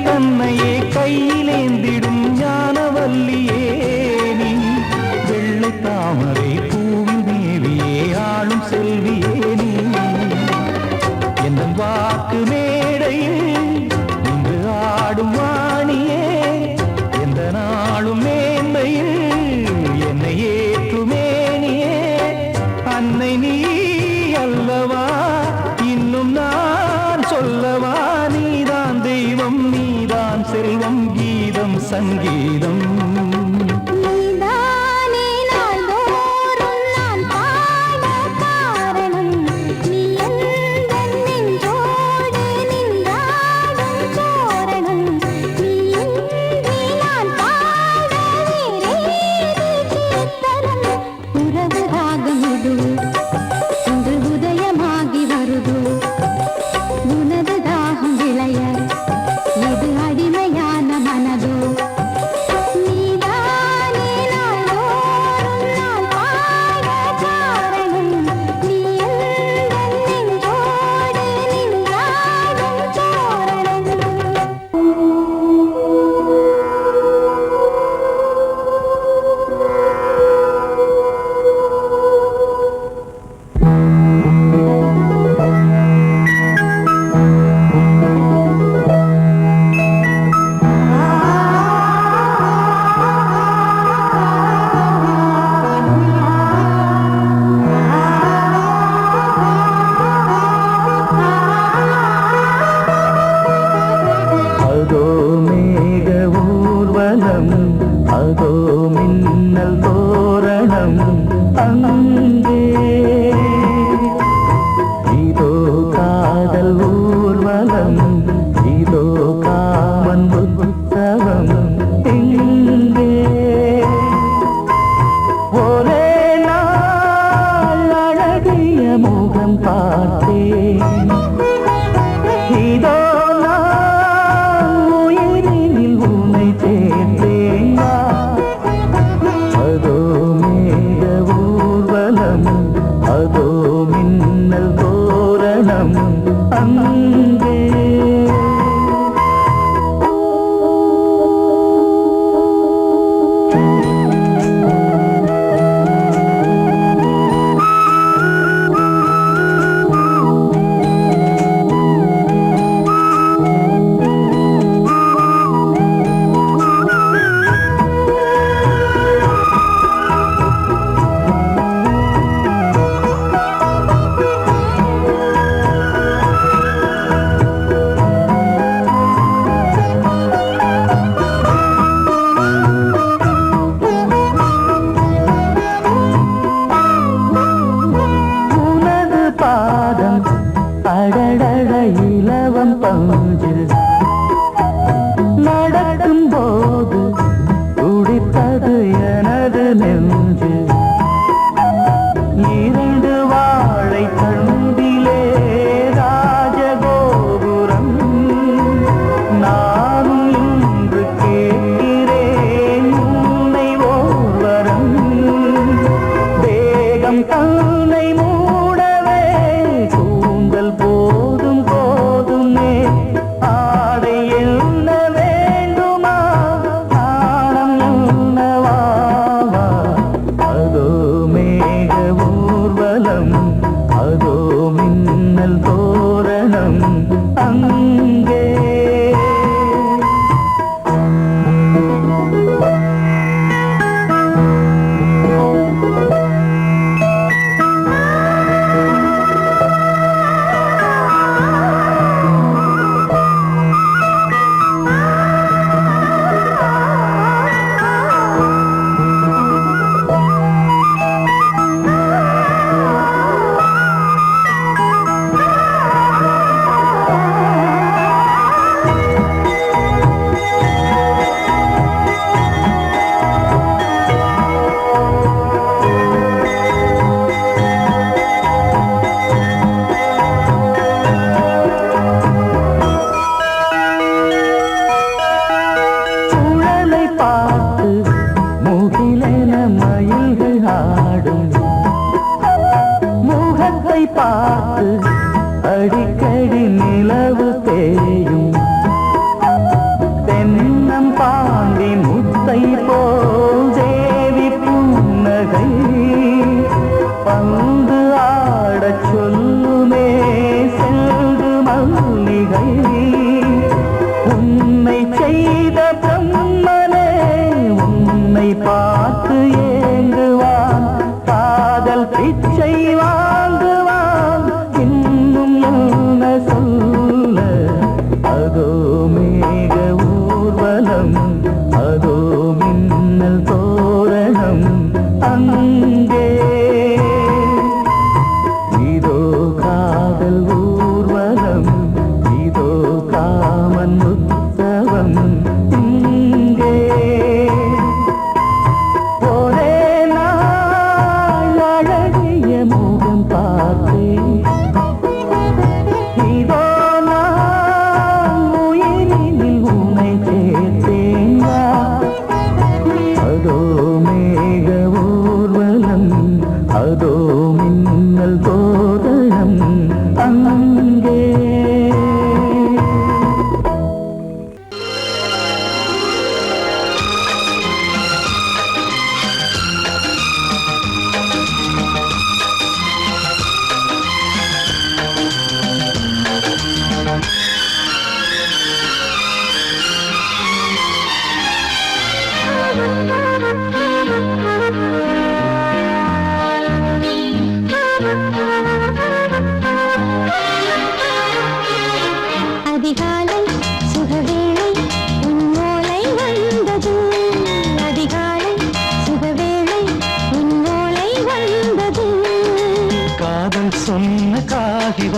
தன்னையே கையிலேந்திடும் ஞானவல்லியே நீ வெள்ளை தாமரை பூவின் தேவியே ஆளும் செல்வியே நீ என் வாக்கு மேடையில் இன்று ஆடும் வாணியே எந்த நாளும் மேன்மையில் என்னை ஏற்றுமேனியே அன்னை நீ அல்லவா இன்னும் நான் சொல்லவா நீதான் தெய்வம் நீதான் செல்வம் கீதம் சங்கீதம் நீ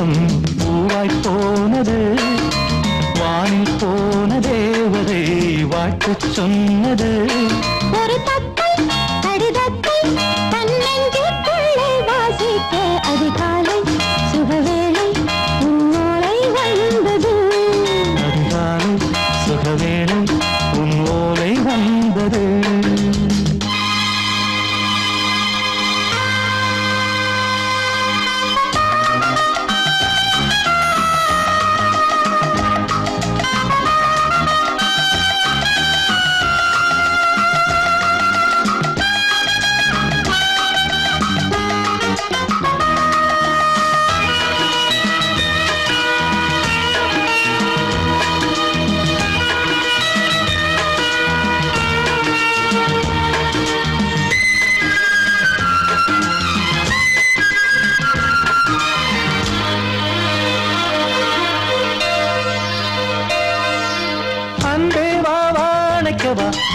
காகிதம் பூவாய் போனது வானில் போன தேவதை வாழ்த்து சொன்னது ஒரு தத்தை கடிதத்தை தன்னெஞ்சுக்குள்ளே வாசிக்க அதிகாலை சுகவேளை உன்னோலை வந்தது அதிகாலை சுகவேளை உன்னோலை வந்தது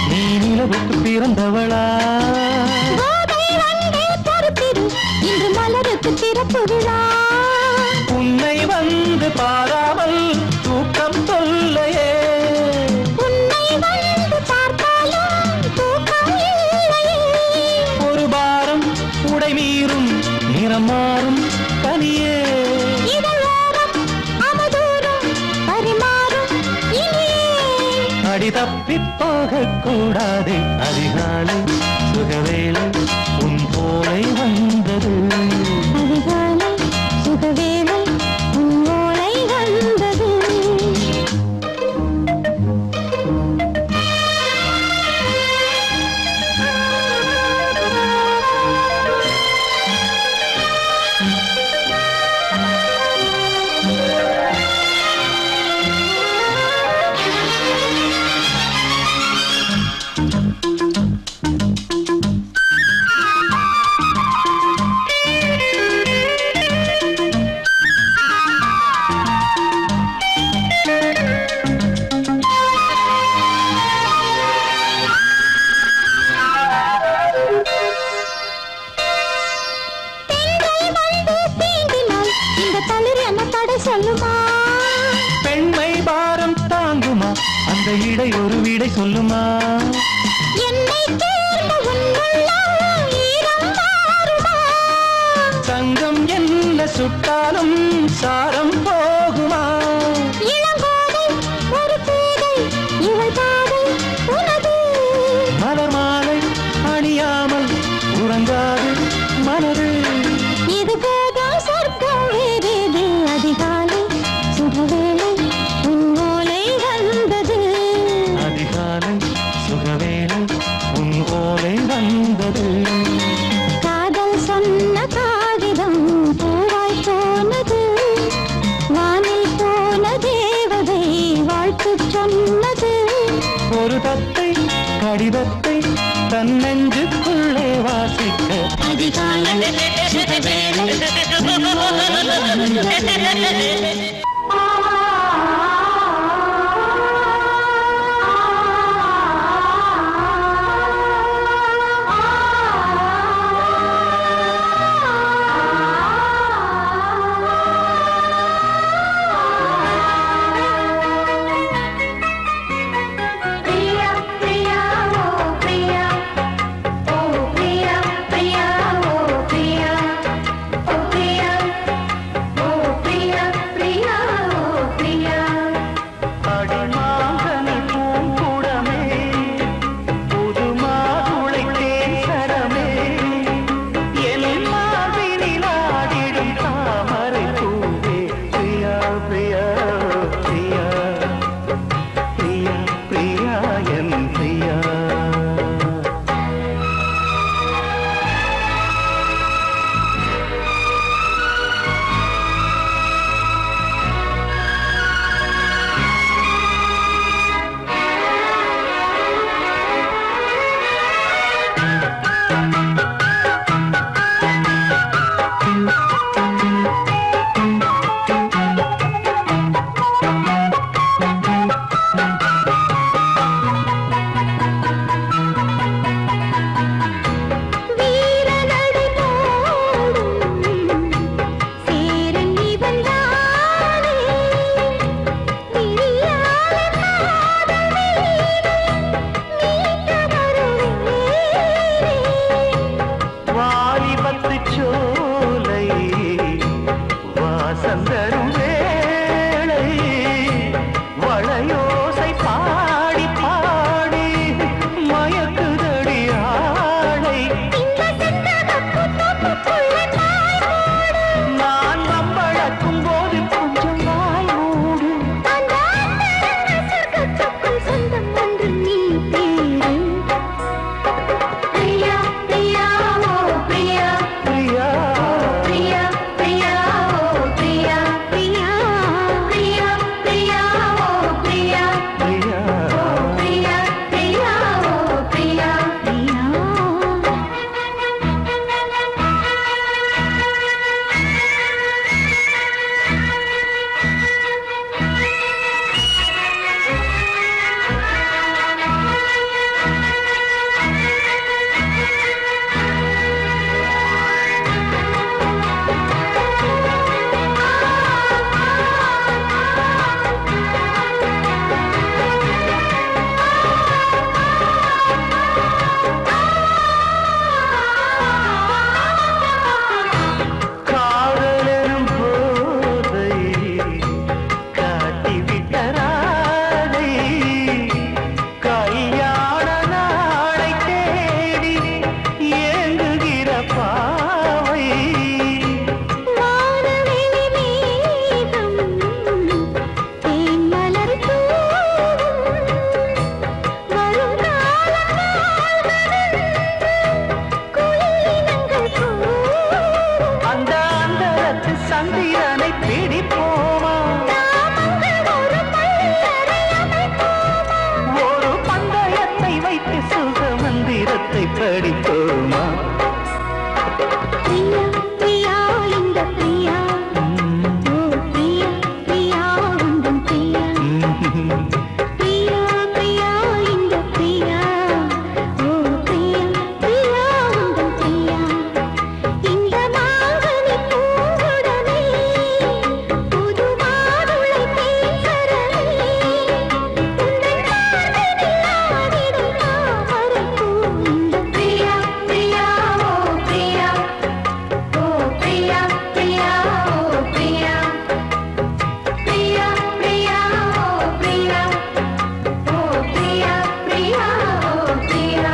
நீ நிலவுக்கு பிறந்தவளா இன்று மலருக்கு திறப்பு விழா உன்னை வந்து பாராமல் தூக்கம் சொல்லையே உன்னை வந்து பார்த்தாலும் தூக்கம் இல்லையே ஒரு பாரம் உடை மீறும் நிறம் மாறும் கனியே இதழோரம் அவதூறும் பரிமாறும் இனியே அடி தப்பி போகக்கூடாது அதிகாலை சுகவேளை உன் போலை வந்தது அதிகாலை சுகவேளை உன்னோலை வந்தது பெண்மை பாரம் தாங்குமா அந்த இடை ஒரு விடை சொல்லுமா என்னை தேர்ந்த உன்னுள்ளம் ஈரம் மாறுமா சங்கம் என்ன சுட்டாலும் சாரம் போகுமா இளங்கோதை ஒரு பேதை இவள் பாதை உனது மலர் மாலை அணியாமல் உறங்காது மனது இது போதும் சொர்க்கம் வேறேது அதிகாலை சுகவேளை உன்னோலை வந்தது அதிகாலை சுகவேளை உன் ஓலை வந்தது காதல் சொன்ன காகிதம் பூவாய் போனது வானில் போன தேவதை வாழ்த்து சொன்னது ஒரு தத்தை கடிதத்தை தன்னெஞ்சுக்குள்ளே வாசிக்க அதிகாலை சுகவேளை உன்னோலை வந்தது Priya, ஓசை பாடி பாடி மயக்குதடி ஆடை. நான் வம்பழக்கும் போது கொஞ்சம் வாய் மூடு. சொந்தம் ஒன்று நீ தேடு. பிரியா பிரியா ஓ பிரியா பிரியா பிரியா பிரியா ஓ பிரியா பிரியா பிரியா பிரியா ஓ பிரியா பிரியா பிரியா பிரியா ஓ பிரியா பிரியா. காதலெனும் போதை காட்டிவிட்ட ராதை. கல்யாண நாளை தேடி ஏங்குகிற பாவை. வானவெளி மேகம் தேன் மலர் தூவும். வரும் காலம் குயிலினங்கள் கூவும். அந்த அந்தரத்து சந்திரனை பிடிப்போமா? நாமங்கள் ஒரு பள்ளறை அமைப்போமா? ஒரு பந்தயத்தை வைத்து சுக மந்திரத்தை படிப்போமா? பிரியா பிரியா இந்த பிரியா ஓ பிரியா பிரியா உந்தன் பிரியா. பிரியா பிரியா இந்த பிரியா ஓ பிரியா பிரியா உந்தன் பிரியா. இந்த மாங்கனி பூங்குடமே புது மாதுளை தேசரமே. உந்தன் பார்வையில் ஆடிடும் தாமரைப்பூ இந்த பிரியா பிரியா ஓ பிரியா ஓ பிரியா பிரியா ஓ பிரியா பிரியா பிரியா ஓ பிரியா ஓ பிரியா பிரியா ஓ பிரியா.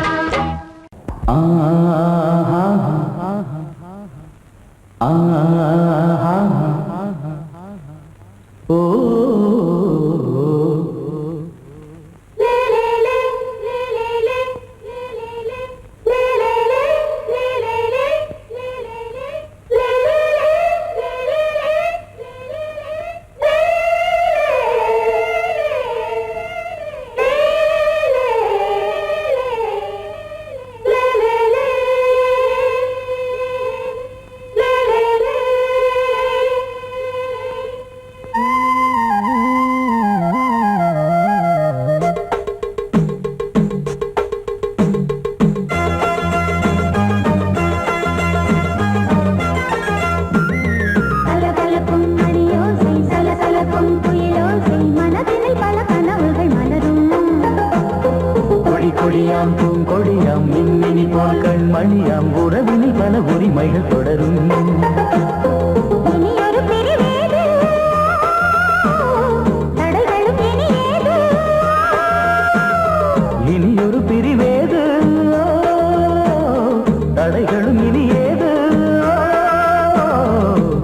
சலசலக்கும் மணியோசை சலசலக்கும் குயிலோசை மனதினில் பல கனவுகள் மலரும். கொடி கொடியாம் பூங்கொடியாம் மின்மினி போல் கண்மணியாம் உறவினில் பல உரிமைகள் தொடரும். இனி ஒரு பிரிவேது தடைகளும் இனி ஏது. இனியொரு பிரிவேது தடைகளும் இனி ஏது.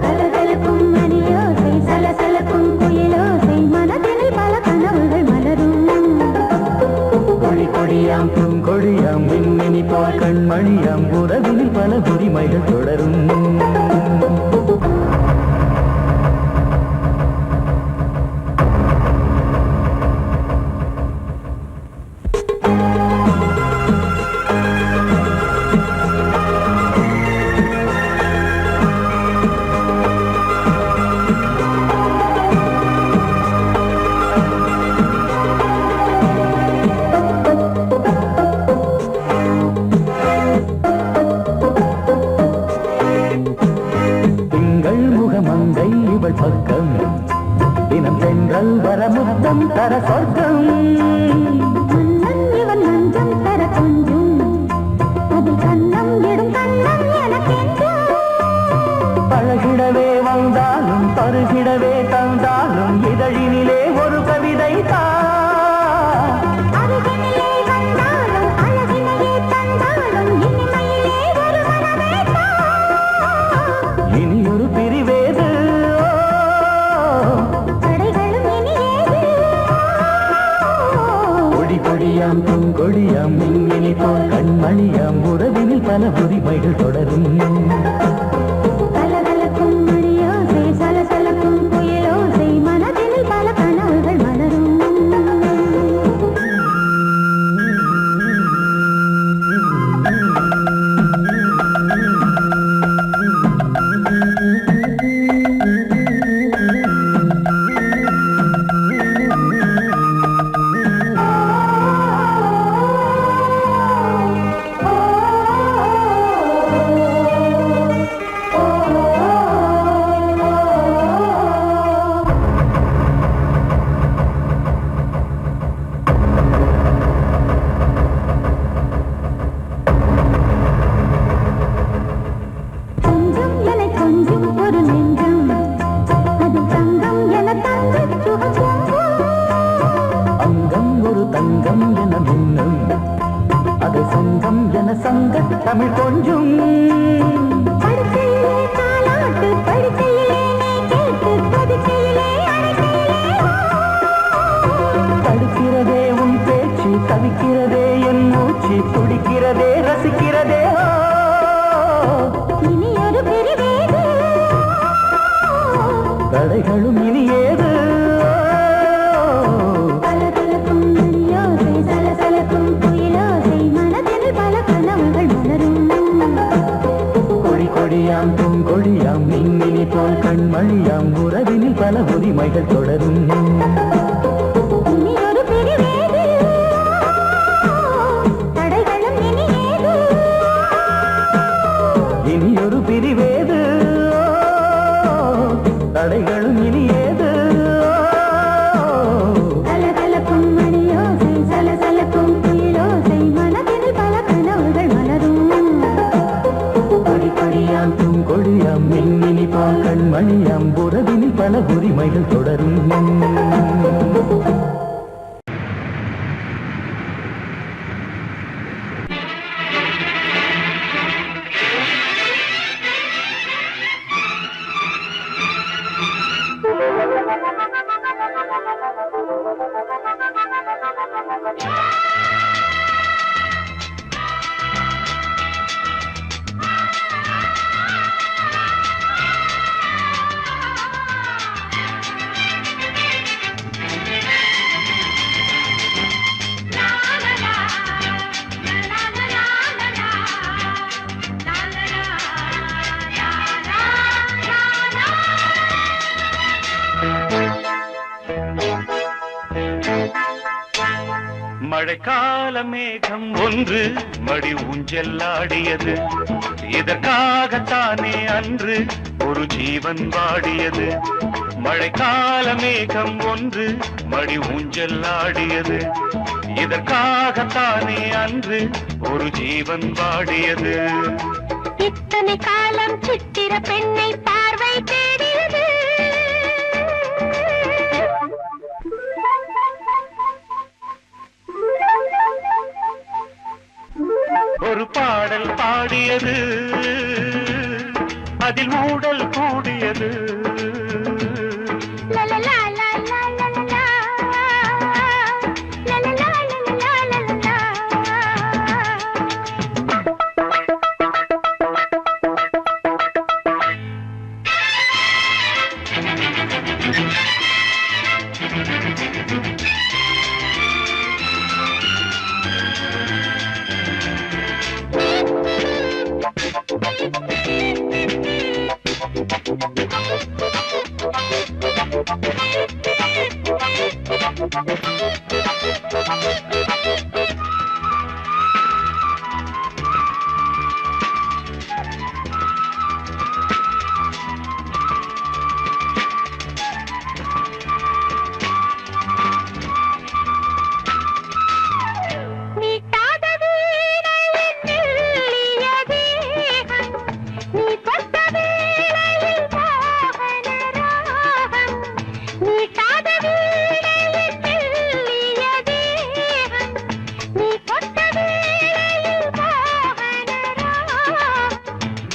சலசலக்கும் மணியோசை சலசலக்கும் குயிலோசை மனதினில் பல கனவுகள் மலரும். கொடி கொடியாம் பூங்கொடியாம் மின்மினி போல் கண்மணியாம் உறவினில் பல உரிமைகள் தொடரும். பக்கம் தினம் சென்றல் வர முத்தம் தர சொர்க்கம். மன்னன் இவன் மஞ்சம் தர கொஞ்சும் அதில் கண்ணம் இடும் கண்ணம் எனக்கென்றும். பழகிடவே வந்தாலும் பருகிடவே தந்தாலும் இதழினிலே ஒரு கவிதை தான். கொடியாம் பூங்கொடியாம் மின்மினி போல் கண்மணியாம் உறவினில் பல உரிமைகள் தொடரும் கலகலக்கும் மணியோசை சலசலக்கும் புயலோசை மனதினில் பல கனவுகள் மலரும் தமிழ் கொஞ்சம் படுக்கையிலே தாலாட்டு படுக்கையிலே நீ கேட்டு கொதிக்கையிலே தடுக்கிறதே உன் பேச்சு தவிக்கிறதே என் மூச்சு துடிக்கிறதே ரசிக்கிறதே இனி ஒரு பிரிவேது தடைகளும் இனி ஏது கலகலக்கும் மணியோசை சலசலக்கும் புயலோசை மனதில் பல கனவுகள் மலரும் கொடியாம் பூங்கொடியாம் மின்மினி போல் கண்மணியாம் உறவினில் பல உரிமைகள் தொடரும் இனி ஒரு பிரிவேது தடைகளும் இனி ஏது இனி ஒரு பிரிவேது தடைகளும் இனி ஏது கலகலக்கும் மணியோசை சலசலக்கும் புயலோசை மனதில் பல கனவுகள் மலரும் கொடியாம் பூங்கொடியாம் மின்மினி போல் கண்மணியாம் உறவினில் பல உரிமைகள் தொடரும் மழைக்கால மேகம் ஒன்று மடி ஊஞ்செல்லாடியது இதற்காகத்தானே அன்று ஒரு ஜீவன் வாடியது மழைக்கால மேகம் ஒன்று மடி ஊஞ்செல்லாடியது இதற்காகத்தானே அன்று ஒரு ஜீவன் வாடியது இத்தனை காலம் சித்திர பெண்ணை பார்வை தேடியது ஒரு பாடல் பாடியது அதில் ஊடல் கூடியது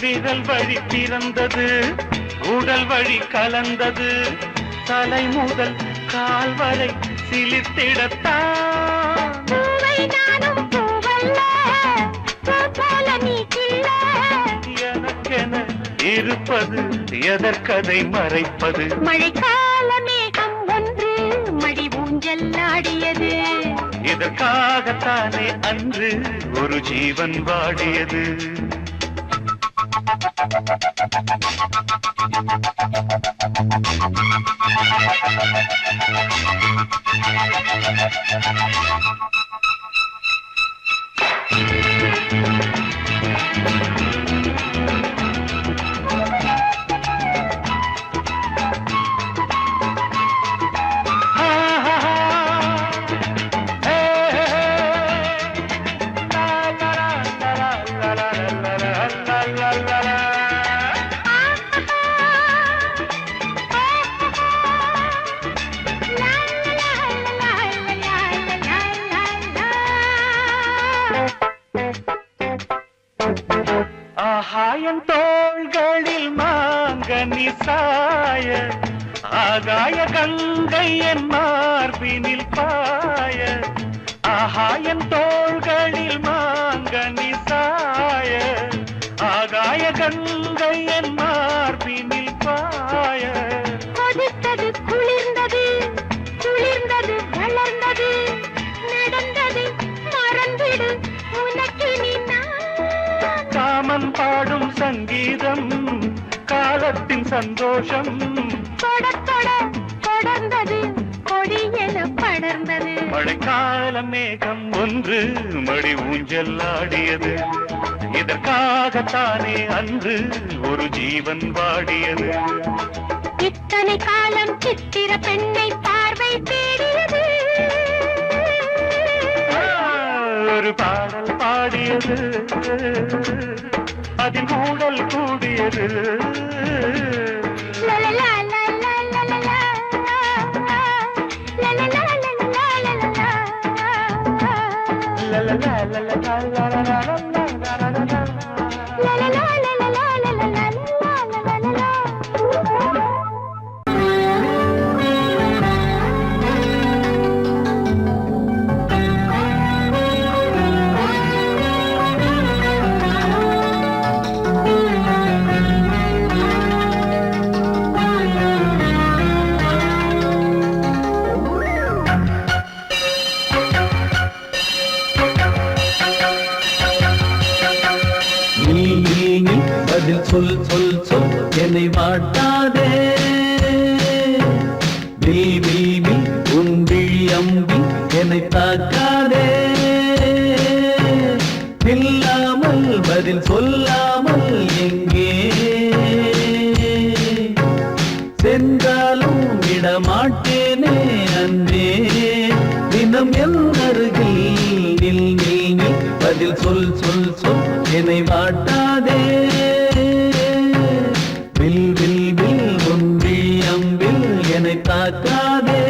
விரல் வழி பிறந்தது உடல் வழி கலந்தது தலை முதல் கால் வரை சிலிர்த்திடத்தான் பூவை இருப்பது எதற்கதை மறைப்பது? மழைக்கால மேகம் ஒன்று மடி ஊஞ்சல் ஆடியது. இதற்காகத்தானே அன்று ஒரு ஜீவன் வாடியது. ஆகாயம் தோள்களில் மாங்கனி சாய, ஆகாய கங்கை என் மார்பினில் பாய. ஆகாயம் தோள்களில் மாங்கனி சாய, ஆகாய கங்கை என் மார்பினில் பாய. கொதித்தது குளிர்ந்தது, குளிர்ந்தது வளர்ந்தது, நடந்தது மறந்திடு உனக்கு நீ நான். காமன் பாடும் சங்கீதம் காலத்தின் சந்தோஷம். தொட தொட தொடர்ந்தது கொடி என படர்ந்தது. மழைக்கால மேகம் ஒன்று மடி ஊஞ்சல் ஆடியது. இதற்காகத்தானே அன்று ஒரு ஜீவன் வாடியது. இத்தனை காலம் சித்திர பெண்ணை பார்வை தேடியது. ஒரு பாடல் பாடியது, அதில் கூடல் கூடியது. லலலா லலலா லலலா, லலலா லலலா லலலா. லலலா லலலா லலலா லலலா. லலலா லலலா லலலா லலலா. பதில் சொல் சொல் சொல் என்னை வாட்டாதே. வில் வில் வில் உன் விழி அம்பி என்னை தாக்காதே. நில்லாமல் பதில் சொல்லாமல் எங்கே சென்றாலும் விடமாட்டேனே அன்பே. தினம் என் அருகில் நில் நில் நில் பதில் சொல் சொல் சொல் என்னை வாட்டாதே. வில் வில் வில் உன் விழி அம்பில் என்னை தாக்காதே.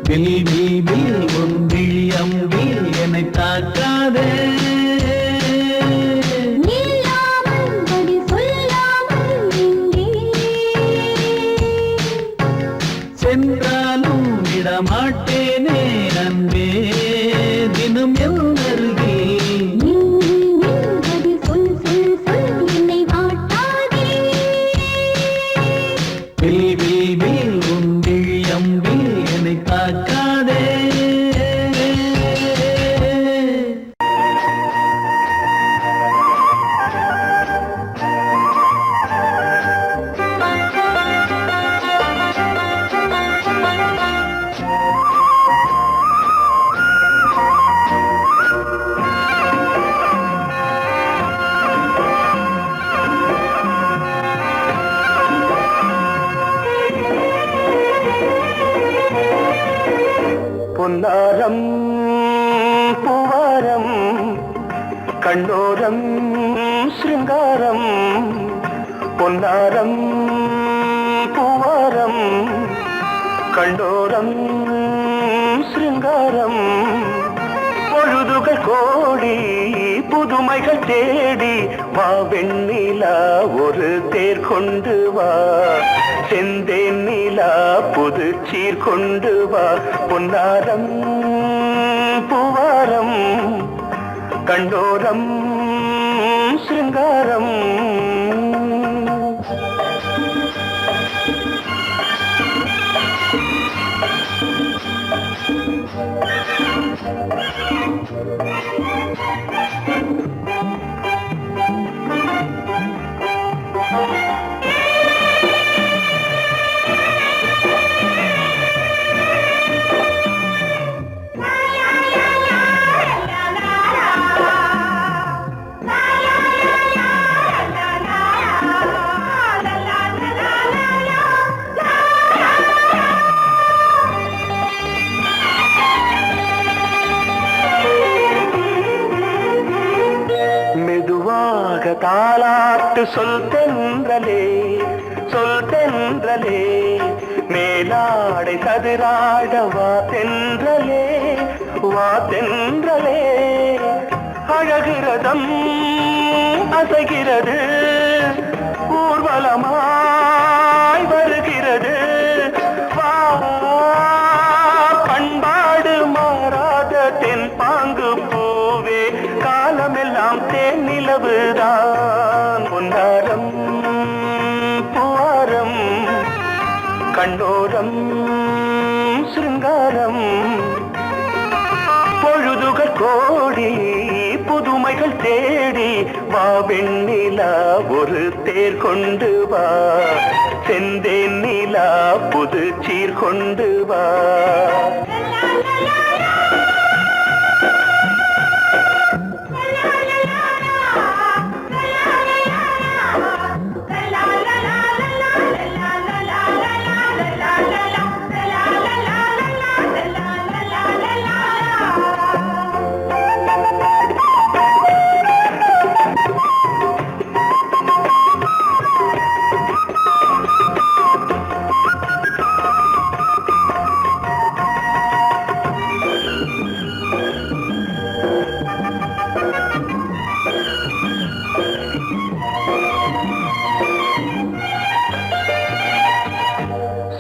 வில் வில் வில் உன் விழி அம்பில் என்னை தாக்காதே. நில்லாமல் பதில் சொல்லாமல் எங்கே சென்றாலும் விடமாட்டேனே அன்பே தினம் என் அருகில். பதில் சொல் சொல் சொல் என்னை வாட்டாதே. வில் வில் வில் உன் விழி அம்பில் என்னை தாக்காதே. பொன்னாரம் பூவாரம் கண்ணோரம் சிருங்காரம். பொன்னாரம் பூவாரம் கண்ணோரம் சிருங்காரம். பொழுதுகள் கோடி புதுமைகள் தேடி வா வெண்ணிலா ஒரு தேர் கொண்டு வா. செந்தேன் நிலா புது சீர் கொண்டு வா. பொன்னாரம் பூவாரம் கண்டோரம் சிருங்காரம். மெதுவாக தாலாட்டு சொல் தென்றலே சொல் தென்றலே. மேலாடை சதுராட வா தென்றலே வா தென்றலே. அழகிறதம் அசைகிறது ஊர்வலமாய் வருகிறது. வா பண்பாடு மாறாத தென் பாங்கு பூவே காலமெல்லாம் தேன் நிலவுதான். பொன்னாரம் பூவாரம் கண்ணோரம் சிருங்காரம். பொழுதுகள் கோடி புதுமைகள் தேடி வா வெண்ணிலா ஒரு தேர் கொண்டு வா. செந்தேன் நிலா புது சீர் கொண்டு வா.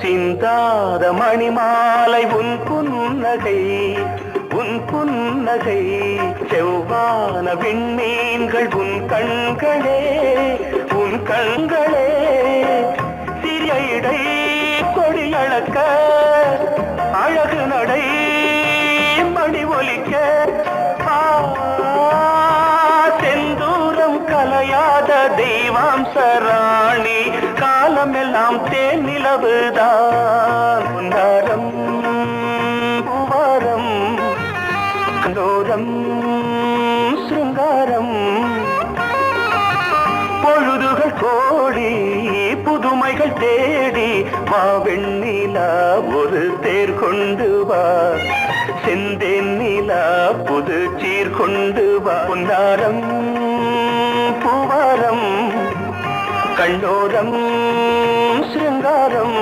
சிந்தாத மணிமாலை உன் புன்னகை உன் புன்னகை. செவ்வான விண்மீன்கள் உன் கண்களே உன் கண்களே. சிறிய இடை கொடியளக்க அழகு நடை மணி ஒலிக்க. செந்தூரம் கலையாத தெய்வாம்சராணி காலமெல்லாம் தேன் நிலவுதான். பொன்னாரம் பூவாரம் கண்டோரம் சிருங்காரம். பொழுதுகள் கோடி புதுமைகள் தேடி வா வெண்ணிலா ஒரு தேர் கொண்டு வா. செந்தேன் நிலா புது சீர் கொண்டு வா. பொன்னாரம் பூவாரம் கண்டோரம் சிருங்காரம்.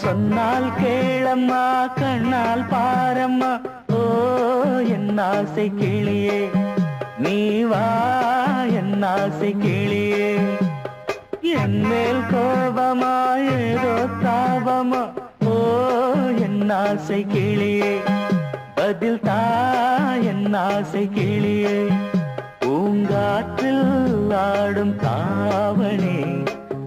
சொன்னால் கேளம்மா கண்ணால் பாரம்மா ஓ என் ஆசை கிளியே நீ வா என் ஆசை கிளியே என் மேல் கோபமா ஏதோ தாபமா ஓ என் ஆசை கிளியே பதில் தா என் ஆசை கிளியே பூங்காற்றில் ஆடும் தாவணி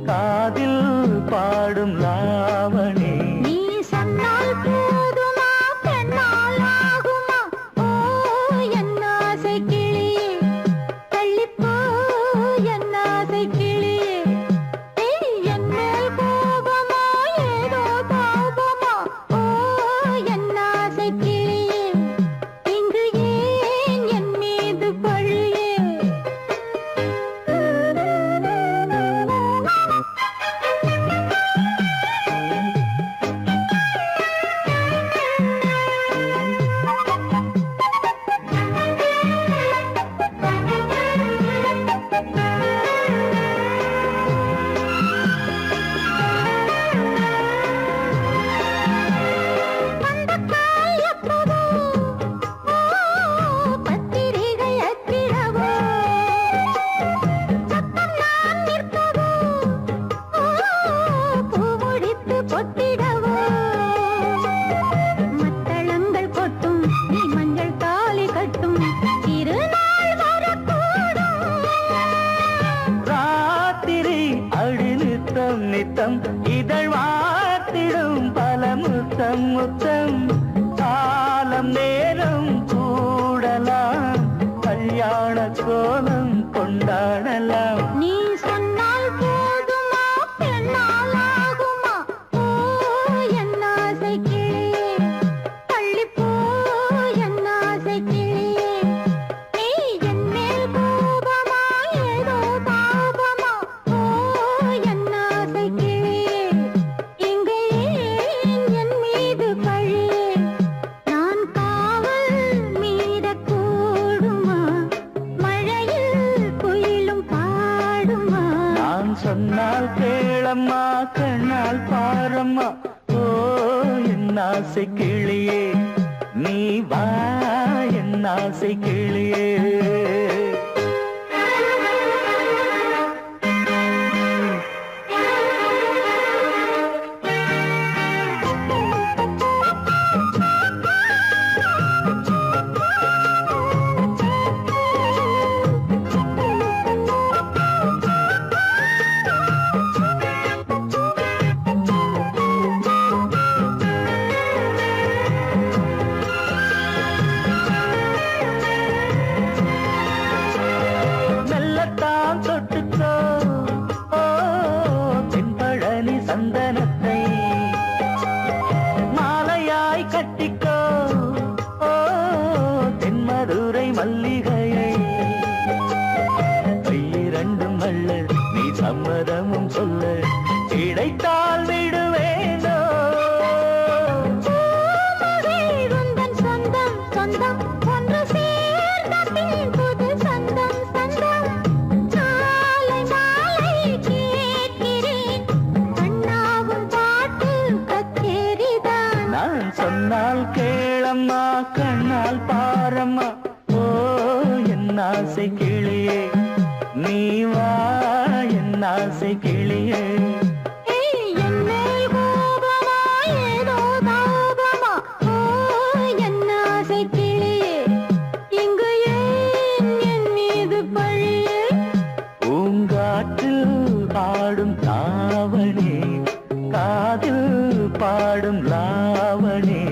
காதில் பாடும் லாவணி நீ சொன்னால் போதுமா பெண்ணால் ஆகுமா ஓ என் ஆசை கிளியே தள்ளிப்போ என் ஆசை கிளியே என் மேல் கோபமா ஏதோ தாபமா ஓ என் ஆசை கிளியே இங்கு ஏன் என் மீது பழியே பத்திரிகை அச்சிடவோ சத்தம் நான் நிற்கவோ பூ முடித்து பொட்டிடவோ மத்தளங்கள் கொட்டும் நீ மஞ்சள் தாலி கட்டும் திருநாள் வரக்கூடும் ராத்திரி அடி நித்தம் நித்தம் இதழ் வாத்திடும் பல முத்தம் முத்தம் காலம் நேரம் கூடலாம் கல்யாண கோலம் கொண்டாடலாம் நீ சொன்னால் போதுமா பெண்ணால் ஆகுமா ஓ என் ஆசை கிளியே தள்ளிப்போ என் ஆசை கிளியே நீ என் மேல் கோபமா ஏதோ தாபமா ஓ என் ஆசை கிளியே இங்கே ஏன் என் மீது பழியே நான் காவல் மீறக்கூடுமா மழையில் குயிலும் பாடுமா நான் சொன்னால் கேளம்மா கண்ணால் பாரம்மா ஓ என் ஆசை கிளியே நீ வா என் ஆசை கிளியே மெல்லத்தான் தொட்டுக்கோ ஓ தென்பழனி சந்தனத்தை மாலையாய் கட்டிக்கோ ஓ தென்மதுரை மல்லிகையை கையிரண்டும் அள்ள நீ சம்மதமும் சொல்ல கிடைத்தால் விடுவேனோ உந்தன் சொந்தம் சொந்தம் ஒன்று சேர்ந்த பின் புது சொந்தம் சொந்தம் மாலை மாலை கேட்கிறேன் கண்ணாவும் பாட்டு கச்சேரிதான் நான் சொன்னால் கேளம்மா கண்ணால் பாரம்மா ஓ என் ஆசை கிளியே நீ வா என் ஆசை கிளியே என் மேல் கோபமா ஏதோ தாபமா ஓ என் ஆசை கிளியே இங்கு ஏன் என் மீது பழியே பூங்காற்றில் பாடும் தாவணி காதில் பாடும் லாவணி